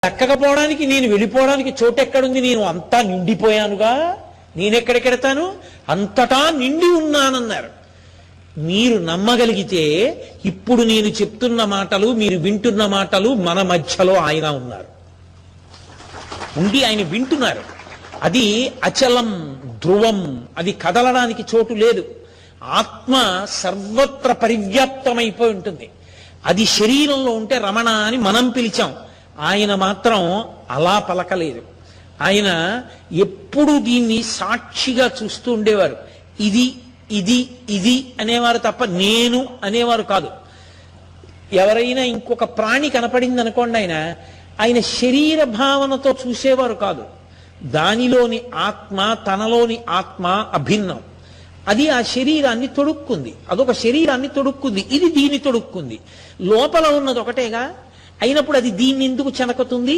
దక్కకపోవడానికి నేను వెళ్ళిపోవడానికి చోటు ఎక్కడుంది? నేను అంతా నిండిపోయానుగా, నేనెక్కడికెడతాను? అంతటా నిండి ఉన్నానన్నారు. మీరు నమ్మగలిగితే ఇప్పుడు నేను చెప్తున్న మాటలు, మీరు వింటున్న మాటలు, మన మధ్యలో ఆయన ఉన్నారు, ఉండి ఆయన వింటున్నారు. అది అచలం, ధ్రువం, అది కదలడానికి చోటు లేదు. ఆత్మ సర్వత్ర పరివ్యాప్తమైపోయి ఉంటుంది. అది శరీరంలో ఉంటే రమణ అని మనం పిలిచాం, ఆయన మాత్రం అలా పలకలేదు. ఆయన ఎప్పుడు దీన్ని సాక్షిగా చూస్తూ ఉండేవారు. ఇది ఇది ఇది అనేవారు తప్ప నేను అనేవారు కాదు. ఎవరైనా ఇంకొక ప్రాణి కనపడింది అనుకోండి, ఆయన శరీర భావనతో చూసేవారు కాదు. దానిలోని ఆత్మ, తనలోని ఆత్మ అభిన్నం. అది ఆ శరీరాన్ని తొడుక్కుంది, అదొక శరీరాన్ని తొడుక్కుంది, ఇది దీన్ని తొడుక్కుంది. లోపల ఉన్నది ఒకటేగా అయినప్పుడు అది దీన్ని ఎందుకు చెనకుతుంది?